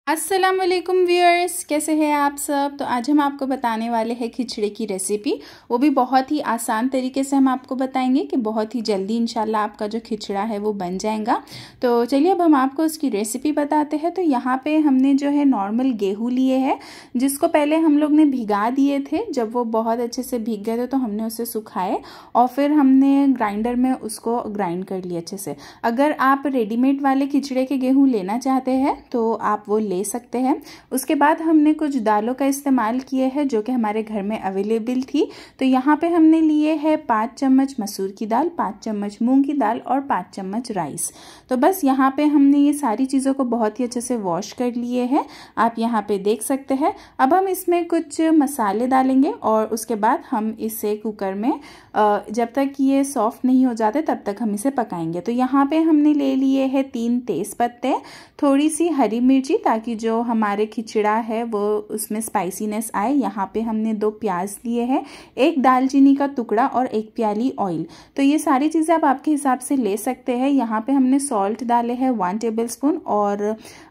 अस्सलाम वालेकुम व्यूअर्स, कैसे हैं आप सब। तो आज हम आपको बताने वाले हैं खिचड़ी की रेसिपी। वो भी बहुत ही आसान तरीके से हम आपको बताएंगे कि बहुत ही जल्दी इंशाल्लाह आपका जो खिचड़ा है वो बन जाएगा। तो चलिए अब हम आपको उसकी रेसिपी बताते हैं। तो यहाँ पे हमने जो है नॉर्मल गेहूँ लिए हैं, जिसको पहले हम लोग ने भिगा दिए थे। जब वो बहुत अच्छे से भीग गए थे तो हमने उसे सुखाए और फिर हमने ग्राइंडर में उसको ग्राइंड कर लिया अच्छे से। अगर आप रेडीमेड वाले खिचड़े के गेहूँ लेना चाहते हैं तो आप वो ले सकते हैं। उसके बाद हमने कुछ दालों का इस्तेमाल किए हैं जो कि हमारे घर में अवेलेबल थी। तो यहाँ पे हमने लिए हैं 5 चम्मच मसूर की दाल, 5 चम्मच मूंग की दाल और 5 चम्मच राइस। तो बस यहाँ पे हमने ये सारी चीज़ों को बहुत ही अच्छे से वॉश कर लिए हैं, आप यहाँ पे देख सकते हैं। अब हम इसमें कुछ मसाले डालेंगे और उसके बाद हम इसे कुकर में जब तक ये सॉफ्ट नहीं हो जाते तब तक हम इसे पकाएंगे। तो यहाँ पे हमने ले लिए हैं 3 तेज पत्ते, थोड़ी सी हरी मिर्ची ताकि जो हमारे खिचड़ा है वो उसमें स्पाइसीनेस आए। यहाँ पे हमने 2 प्याज लिए हैं, 1 दालचीनी का टुकड़ा और 1 प्याली ऑयल। तो ये सारी चीज़ें आप आपके हिसाब से ले सकते हैं। यहाँ पे हमने सॉल्ट डाले हैं 1 टेबलस्पून और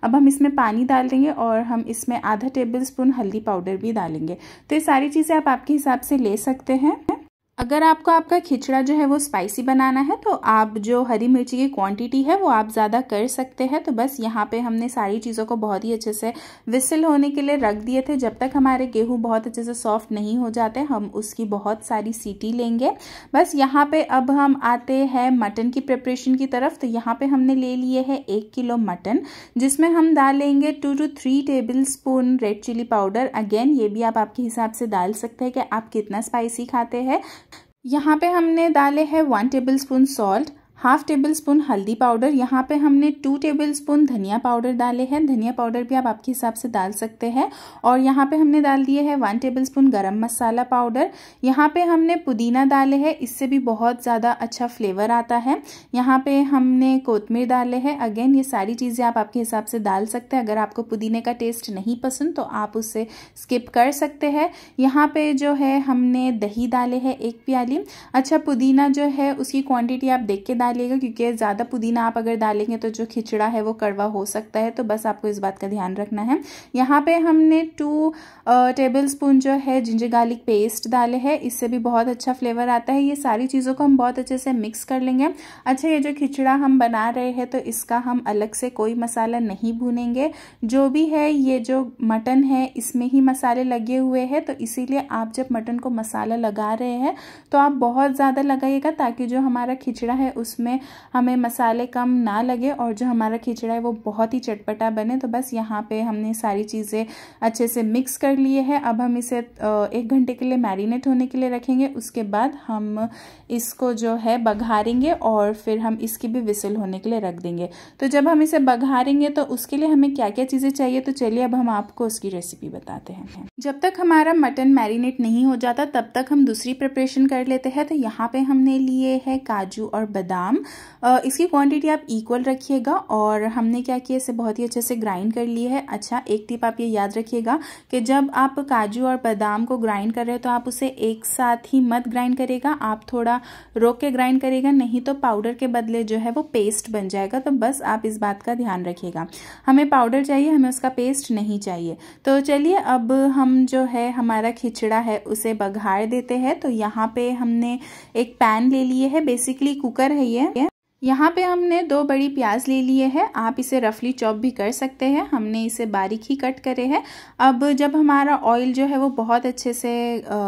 अब हम इसमें पानी डाल देंगे और हम इसमें आधा टेबलस्पून हल्दी पाउडर भी डालेंगे। तो ये सारी चीज़ें आप आपके हिसाब से ले सकते हैं। अगर आपको आपका खिचड़ा जो है वो स्पाइसी बनाना है तो आप जो हरी मिर्ची की क्वांटिटी है वो आप ज़्यादा कर सकते हैं। तो बस यहाँ पे हमने सारी चीज़ों को बहुत ही अच्छे से विसिल होने के लिए रख दिए थे। जब तक हमारे गेहूँ बहुत अच्छे से सॉफ्ट नहीं हो जाते हम उसकी बहुत सारी सीटी लेंगे। बस यहाँ पे अब हम आते हैं मटन की प्रिपरेशन की तरफ। तो यहाँ पे हमने ले लिए है 1 किलो मटन, जिसमें हम डालेंगे 2 to 3 tablespoon red chilli powder. Again ये भी आप आपके हिसाब से डाल सकते हैं कि आप कितना स्पाइसी खाते हैं। यहाँ पे हमने डाले हैं 1 टेबलस्पून सॉल्ट, 1/2 टेबलस्पून हल्दी पाउडर। यहाँ पे हमने 2 टेबलस्पून धनिया पाउडर डाले हैं। धनिया पाउडर भी आप आपके हिसाब से डाल सकते हैं। और यहाँ पे हमने डाल दिए हैं 1 टेबलस्पून गरम मसाला पाउडर। यहाँ पे हमने पुदीना डाले हैं, इससे भी बहुत ज़्यादा अच्छा फ्लेवर आता है। यहाँ पे हमने कोतमीर डाले हैं। अगेन ये सारी चीज़ें आप आपके हिसाब से डाल सकते हैं। अगर आपको पुदीने का टेस्ट नहीं पसंद तो आप उससे स्किप कर सकते हैं। यहाँ पे जो है हमने दही डाले हैं 1 प्याली। अच्छा, पुदीना जो है उसकी क्वांटिटी आप देख के डालिएगा, क्योंकि ज़्यादा पुदीना आप अगर डालेंगे तो जो खिचड़ा है वो कड़वा हो सकता है। तो बस आपको इस बात का ध्यान रखना है। यहाँ पे हमने 2 टेबलस्पून जो है जिंजर गार्लिक पेस्ट डाले हैं, इससे भी बहुत अच्छा फ्लेवर आता है। ये सारी चीज़ों को हम बहुत अच्छे से मिक्स कर लेंगे। अच्छा, ये जो खिचड़ा हम बना रहे हैं तो इसका हम अलग से कोई मसाला नहीं भूनेंगे। जो भी है ये जो मटन है इसमें ही मसाले लगे हुए हैं, तो इसीलिए आप जब मटन को मसाला लगा रहे हैं तो आप बहुत ज़्यादा लगाइएगा ताकि जो हमारा खिचड़ा है उसमें हमें मसाले कम ना लगे और जो हमारा खिचड़ा है वो बहुत ही चटपटा बने। तो बस यहाँ पे हमने सारी चीज़ें अच्छे से मिक्स कर लिए हैं। अब हम इसे 1 घंटे के लिए मैरिनेट होने के लिए रखेंगे। उसके बाद हम इसको जो है बघारेंगे और फिर हम इसकी भी विसिल होने के लिए रख देंगे। तो जब हम इसे बघारेंगे तो उसके लिए हमें क्या क्या चीज़ें चाहिए, तो चलिए अब हम आपको उसकी रेसिपी बताते हैं। जब तक हमारा मटन मैरिनेट नहीं हो जाता तब तक हम दूसरी प्रिपरेशन कर लेते हैं। तो यहाँ पे हमने लिए है काजू और बादाम। इसकी क्वांटिटी आप इक्वल रखिएगा। और हमने क्या किया, इसे बहुत ही अच्छे से ग्राइंड कर लिए है। अच्छा, एक टिप आप ये याद रखिएगा कि जब आप काजू और बादाम को ग्राइंड कर रहे हो तो आप उसे एक साथ ही मत ग्राइंड करेगा, आप थोड़ा रोक के ग्राइंड करेगा, नहीं तो पाउडर के बदले जो है वो पेस्ट बन जाएगा। तो बस आप इस बात का ध्यान रखिएगा। हमें पाउडर चाहिए, हमें उसका पेस्ट नहीं चाहिए। तो चलिए अब हम जो है हमारा खिचड़ा है उसे बघार देते हैं। तो यहाँ पे हमने एक पैन ले लिए है, बेसिकली कुकर है ये। यहाँ पे हमने 2 बड़ी प्याज ले लिए हैं, आप इसे रफली चॉप भी कर सकते हैं। हमने इसे बारीक ही कट करे हैं। अब जब हमारा ऑयल जो है वो बहुत अच्छे से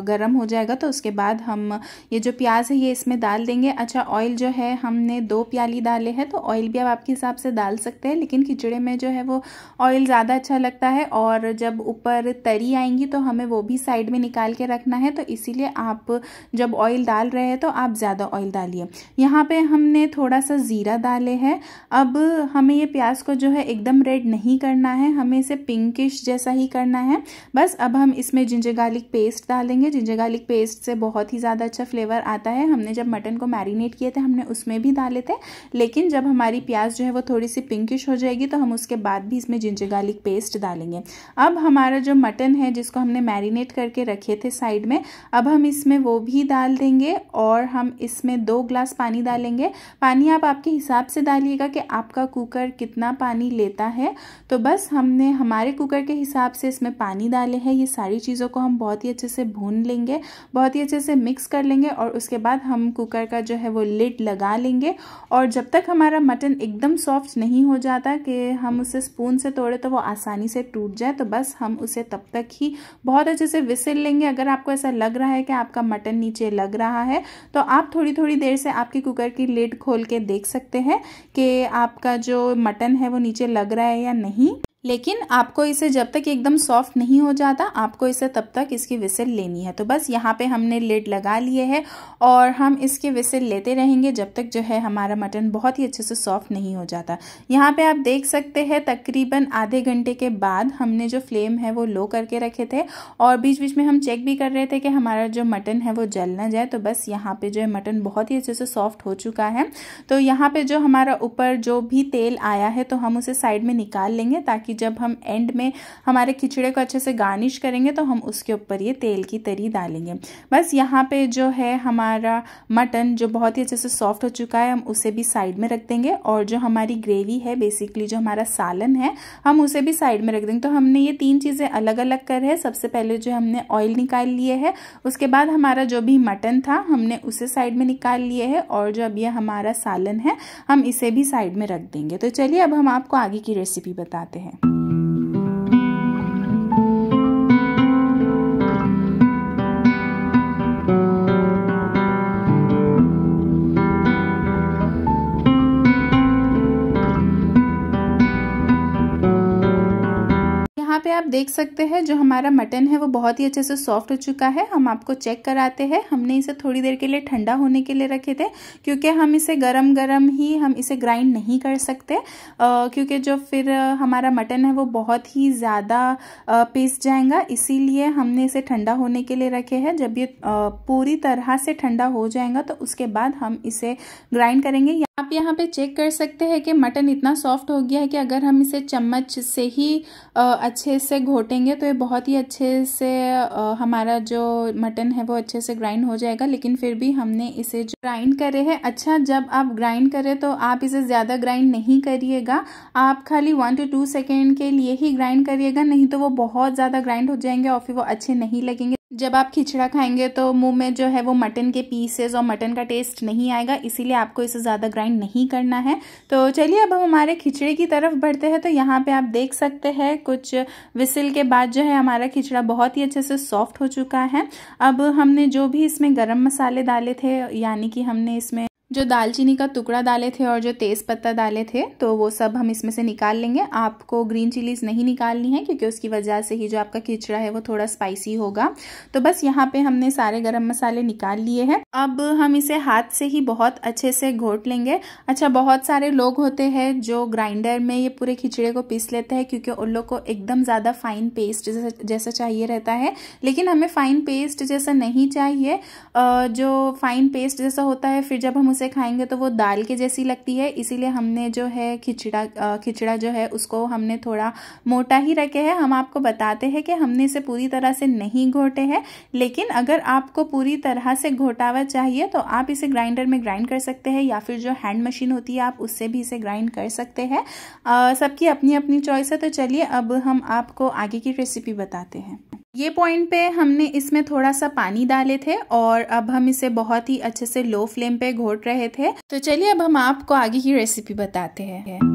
गर्म हो जाएगा तो उसके बाद हम ये जो प्याज है ये इसमें डाल देंगे। अच्छा, ऑयल जो है हमने 2 प्याली डाले हैं, तो ऑयल भी आप आपके हिसाब से डाल सकते हैं, लेकिन खिचड़े में जो है वो ऑयल ज़्यादा अच्छा लगता है। और जब ऊपर तरी आएंगी तो हमें वो भी साइड में निकाल के रखना है, तो इसीलिए आप जब ऑयल डाल रहे हैं तो आप ज़्यादा ऑयल डालिए। यहाँ पे हमने थोड़ा सा जीरा डाले हैं। अब हमें ये प्याज को जो है एकदम रेड नहीं करना है, हमें इसे पिंकिश जैसा ही करना है। बस अब हम इसमें जिंजर गार्लिक पेस्ट डालेंगे। जिंजर गार्लिक पेस्ट से बहुत ही ज़्यादा अच्छा फ्लेवर आता है। हमने जब मटन को मैरिनेट किए थे हमने उसमें भी डाले थे, लेकिन जब हमारी प्याज जो है वो थोड़ी सी पिंकिश हो जाएगी तो हम उसके बाद भी इसमें जिंजर गार्लिक पेस्ट डालेंगे। अब हमारा जो मटन है जिसको हमने मैरिनेट करके रखे थे साइड में, अब हम इसमें वो भी डाल देंगे और हम इसमें 2 ग्लास पानी डालेंगे। पानी पानी आप आपके हिसाब से डालिएगा कि आपका कुकर कितना पानी लेता है। तो बस हमने हमारे कुकर के हिसाब से इसमें पानी डाले हैं। ये सारी चीज़ों को हम बहुत ही अच्छे से भून लेंगे, बहुत ही अच्छे से मिक्स कर लेंगे और उसके बाद हम कुकर का जो है वो लिड लगा लेंगे। और जब तक हमारा मटन एकदम सॉफ्ट नहीं हो जाता कि हम उसे स्पून से तोड़े तो वो आसानी से टूट जाए, तो बस हम उसे तब तक ही बहुत अच्छे से विसिल लेंगे। अगर आपको ऐसा लग रहा है कि आपका मटन नीचे लग रहा है तो आप थोड़ी थोड़ी देर से आपकी कुकर की लिड खोल के देख सकते हैं कि आपका जो मटन है वो नीचे लग रहा है या नहीं। लेकिन आपको इसे जब तक एकदम सॉफ्ट नहीं हो जाता, आपको इसे तब तक इसकी विसिल लेनी है। तो बस यहाँ पे हमने लिड लगा लिए है और हम इसकी विसिल लेते रहेंगे जब तक जो है हमारा मटन बहुत ही अच्छे से सॉफ्ट नहीं हो जाता। यहाँ पे आप देख सकते हैं तकरीबन आधे घंटे के बाद हमने जो फ्लेम है वो लो करके रखे थे और बीच बीच में हम चेक भी कर रहे थे कि हमारा जो मटन है वो जल ना जाए। तो बस यहाँ पे जो है मटन बहुत ही अच्छे से सॉफ्ट हो चुका है। तो यहाँ पे जो हमारा ऊपर जो भी तेल आया है तो हम उसे साइड में निकाल लेंगे, ताकि जब हम एंड में हमारे खिचड़े को अच्छे से गार्निश करेंगे तो हम उसके ऊपर ये तेल की तरी डालेंगे। बस यहाँ पे जो है हमारा मटन जो बहुत ही अच्छे से सॉफ्ट हो चुका है, हम उसे भी साइड में रख देंगे और जो हमारी ग्रेवी है, बेसिकली जो हमारा सालन है, हम उसे भी साइड में रख देंगे। तो हमने ये तीन चीज़ें अलग अलग कर है। सबसे पहले जो हमने ऑयल निकाल लिए है, उसके बाद हमारा जो भी मटन था हमने उसे साइड में निकाल लिए है और जो अब ये हमारा सालन है हम इसे भी साइड में रख देंगे। तो चलिए अब हम आपको आगे की रेसिपी बताते हैं। यहाँ पे आप देख सकते हैं जो हमारा मटन है वो बहुत ही अच्छे से सॉफ्ट हो चुका है। हम आपको चेक कराते हैं। हमने इसे थोड़ी देर के लिए ठंडा होने के लिए रखे थे, क्योंकि हम इसे गरम गरम ही हम इसे ग्राइंड नहीं कर सकते, क्योंकि जो फिर हमारा मटन है वो बहुत ही ज़्यादा पीस जाएगा। इसीलिए हमने इसे ठंडा होने के लिए रखे हैं। जब ये पूरी तरह से ठंडा हो जाएगा तो उसके बाद हम इसे ग्राइंड करेंगे। आप यहाँ पे चेक कर सकते हैं कि मटन इतना सॉफ्ट हो गया है कि अगर हम इसे चम्मच से ही अच्छे से घोटेंगे तो ये बहुत ही अच्छे से हमारा जो मटन है वो अच्छे से ग्राइंड हो जाएगा। लेकिन फिर भी हमने इसे जो ग्राइंड करे है, अच्छा जब आप ग्राइंड करें तो आप इसे ज़्यादा ग्राइंड नहीं करिएगा, आप खाली 1 to 2 सेकेंड के लिए ही ग्राइंड करिएगा, नहीं तो वो बहुत ज़्यादा ग्राइंड हो जाएंगे और फिर वो अच्छे नहीं लगेंगे। जब आप खिचड़ा खाएंगे तो मुंह में जो है वो मटन के पीसेस और मटन का टेस्ट नहीं आएगा, इसीलिए आपको इसे ज़्यादा ग्राइंड नहीं करना है। तो चलिए अब हम हमारे खिचड़े की तरफ बढ़ते हैं। तो यहाँ पे आप देख सकते हैं कुछ विसिल के बाद जो है हमारा खिचड़ा बहुत ही अच्छे से सॉफ्ट हो चुका है। अब हमने जो भी इसमें गरम मसाले डाले थे, यानी कि हमने इसमें जो दालचीनी का टुकड़ा डाले थे और जो तेज़ पत्ता डाले थे, तो वो सब हम इसमें से निकाल लेंगे। आपको ग्रीन चिलीज नहीं निकालनी है क्योंकि उसकी वजह से ही जो आपका खिचड़ा है वो थोड़ा स्पाइसी होगा। तो बस यहाँ पे हमने सारे गरम मसाले निकाल लिए हैं। अब हम इसे हाथ से ही बहुत अच्छे से घोट लेंगे। अच्छा, बहुत सारे लोग होते हैं जो ग्राइंडर में ये पूरे खिचड़े को पीस लेते हैं क्योंकि उन लोग को एकदम ज़्यादा फाइन पेस्ट जैसा चाहिए रहता है, लेकिन हमें फाइन पेस्ट जैसा नहीं चाहिए। जो फाइन पेस्ट जैसा होता है फिर जब हम उसे खाएंगे तो वो दाल के जैसी लगती है, इसीलिए हमने जो है खिचड़ा जो है उसको हमने थोड़ा मोटा ही रखे हैं। हम आपको बताते हैं कि हमने इसे पूरी तरह से नहीं घोटे हैं, लेकिन अगर आपको पूरी तरह से घोटा हुआ चाहिए तो आप इसे ग्राइंडर में ग्राइंड कर सकते हैं या फिर जो हैंड मशीन होती है आप उससे भी इसे ग्राइंड कर सकते हैं। सबकी अपनी अपनी चॉइस है। तो चलिए अब हम आपको आगे की रेसिपी बताते हैं। ये पॉइंट पे हमने इसमें थोड़ा सा पानी डाले थे और अब हम इसे बहुत ही अच्छे से लो फ्लेम पे घोट रहे थे। तो चलिए अब हम आपको आगे की रेसिपी बताते हैं।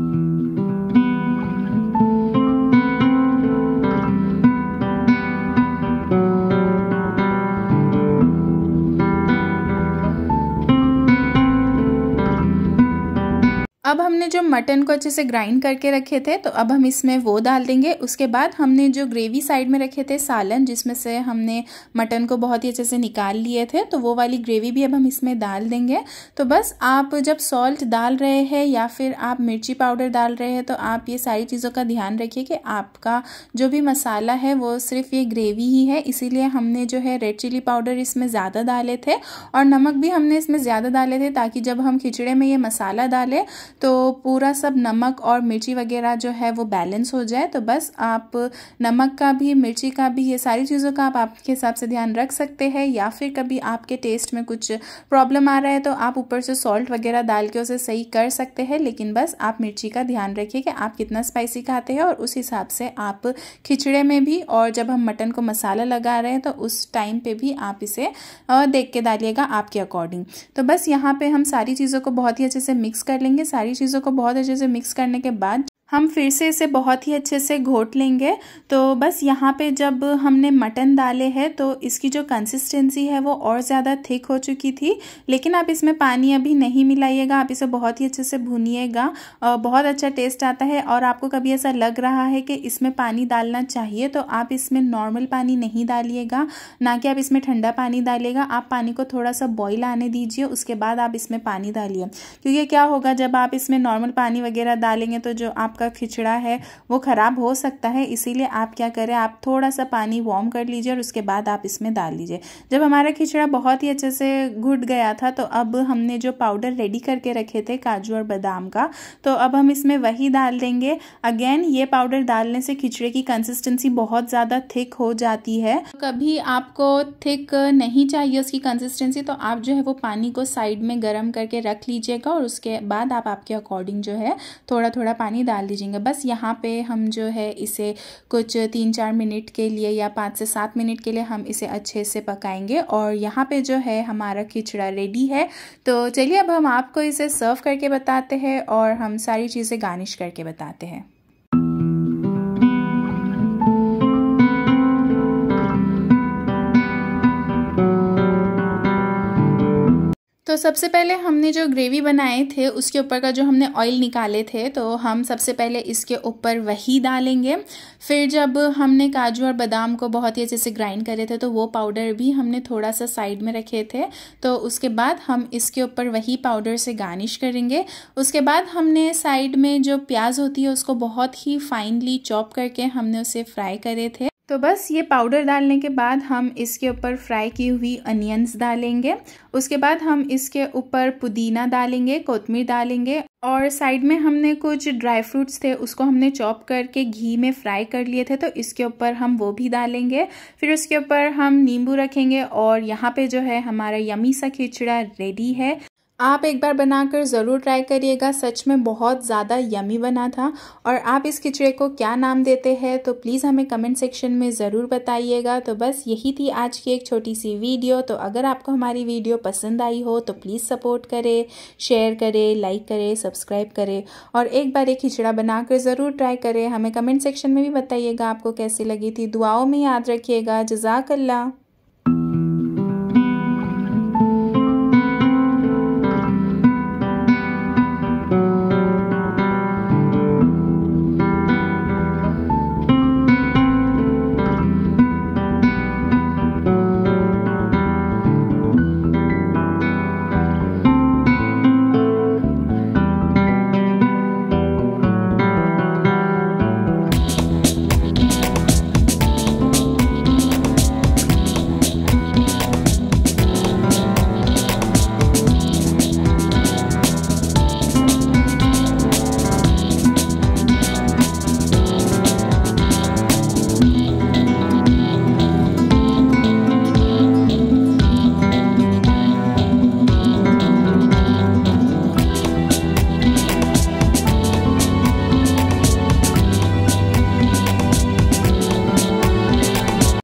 अब हमने जो मटन को अच्छे से ग्राइंड करके रखे थे तो अब हम इसमें वो डाल देंगे। उसके बाद हमने जो ग्रेवी साइड में रखे थे सालन, जिसमें से हमने मटन को बहुत ही अच्छे से निकाल लिए थे, तो वो वाली ग्रेवी भी अब हम इसमें डाल देंगे। तो बस आप जब सॉल्ट डाल रहे हैं या फिर आप मिर्ची पाउडर डाल रहे हैं तो आप ये सारी चीज़ों का ध्यान रखिए कि आपका जो भी मसाला है वो सिर्फ ये ग्रेवी ही है। इसीलिए हमने जो है रेड चिली पाउडर इसमें ज़्यादा डाले थे और नमक भी हमने इसमें ज़्यादा डाले थे, ताकि जब हम खिचड़े में ये मसाला डालें तो पूरा सब नमक और मिर्ची वगैरह जो है वो बैलेंस हो जाए। तो बस आप नमक का भी, मिर्ची का भी, ये सारी चीज़ों का आप आपके हिसाब से ध्यान रख सकते हैं। या फिर कभी आपके टेस्ट में कुछ प्रॉब्लम आ रहा है तो आप ऊपर से सॉल्ट वगैरह डाल के उसे सही कर सकते हैं। लेकिन बस आप मिर्ची का ध्यान रखिए कि आप कितना स्पाइसी खाते हैं और उस हिसाब से आप खिचड़े में भी और जब हम मटन को मसाला लगा रहे हैं तो उस टाइम पे भी आप इसे देख के डालिएगा आपके अकॉर्डिंग। तो बस यहाँ पे हम सारी चीज़ों को बहुत ही अच्छे से मिक्स कर लेंगे। सारी चीज़ों को बहुत अच्छे से मिक्स करने के बाद हम फिर से इसे बहुत ही अच्छे से घोट लेंगे। तो बस यहाँ पे जब हमने मटन डाले हैं तो इसकी जो कंसिस्टेंसी है वो और ज़्यादा थिक हो चुकी थी, लेकिन आप इसमें पानी अभी नहीं मिलाइएगा। आप इसे बहुत ही अच्छे से भूनिएगा, बहुत अच्छा टेस्ट आता है। और आपको कभी ऐसा लग रहा है कि इसमें पानी डालना चाहिए तो आप इसमें नॉर्मल पानी नहीं डालिएगा, ना कि आप इसमें ठंडा पानी डालिएगा। आप पानी को थोड़ा सा बॉईल आने दीजिए, उसके बाद आप इसमें पानी डालिए। क्योंकि क्या होगा, जब आप इसमें नॉर्मल पानी वगैरह डालेंगे तो जो आपका खिचड़ा है वो खराब हो सकता है। इसीलिए आप क्या करें, आप थोड़ा सा पानी वार्म कर लीजिए और उसके बाद आप इसमें डाल लीजिए। जब हमारा खिचड़ा बहुत ही अच्छे से घुट गया था तो अब हमने जो पाउडर रेडी करके रखे थे काजू और बादाम का, तो अब हम इसमें वही डाल देंगे। अगेन ये पाउडर डालने से खिचड़े की कंसिस्टेंसी बहुत ज़्यादा थिक हो जाती है। कभी आपको थिक नहीं चाहिए उसकी कंसिस्टेंसी तो आप जो है वो पानी को साइड में गर्म करके रख लीजिएगा और उसके बाद आप आपके अकॉर्डिंग जो है थोड़ा थोड़ा पानी डाल दीजिएगा। बस यहाँ पे हम जो है इसे कुछ 3-4 मिनट के लिए या 5 से 7 मिनट के लिए हम इसे अच्छे से पकाएंगे और यहाँ पे जो है हमारा खिचड़ा रेडी है। तो चलिए अब हम आपको इसे सर्व करके बताते हैं और हम सारी चीज़ें गार्निश करके बताते हैं। तो सबसे पहले हमने जो ग्रेवी बनाए थे उसके ऊपर का जो हमने ऑयल निकाले थे तो हम सबसे पहले इसके ऊपर वही डालेंगे। फिर जब हमने काजू और बादाम को बहुत ही अच्छे से ग्राइंड करे थे तो वो पाउडर भी हमने थोड़ा सा साइड में रखे थे। तो उसके बाद हम इसके ऊपर वही पाउडर से गार्निश करेंगे। उसके बाद हमने साइड में जो प्याज होती है उसको बहुत ही फाइनली चॉप करके हमने उसे फ्राई करे थे। तो बस ये पाउडर डालने के बाद हम इसके ऊपर फ्राई की हुई अनियंस डालेंगे। उसके बाद हम इसके ऊपर पुदीना डालेंगे, कोतमीर डालेंगे और साइड में हमने कुछ ड्राई फ्रूट्स थे उसको हमने चॉप करके घी में फ्राई कर लिए थे तो इसके ऊपर हम वो भी डालेंगे। फिर उसके ऊपर हम नींबू रखेंगे और यहाँ पे जो है हमारा यमी सा खिचड़ा रेडी है। आप एक बार बनाकर ज़रूर ट्राई करिएगा, सच में बहुत ज़्यादा यमी बना था। और आप इस खिचड़े को क्या नाम देते हैं तो प्लीज़ हमें कमेंट सेक्शन में ज़रूर बताइएगा। तो बस यही थी आज की एक छोटी सी वीडियो। तो अगर आपको हमारी वीडियो पसंद आई हो तो प्लीज़ सपोर्ट करें, शेयर करें, लाइक करें, सब्सक्राइब करें और एक बार एक खिचड़ा बनाकर ज़रूर ट्राई करें। हमें कमेंट सेक्शन में भी बताइएगा आपको कैसी लगी थी। दुआओं में याद रखिएगा। जज़ाकल्लाह।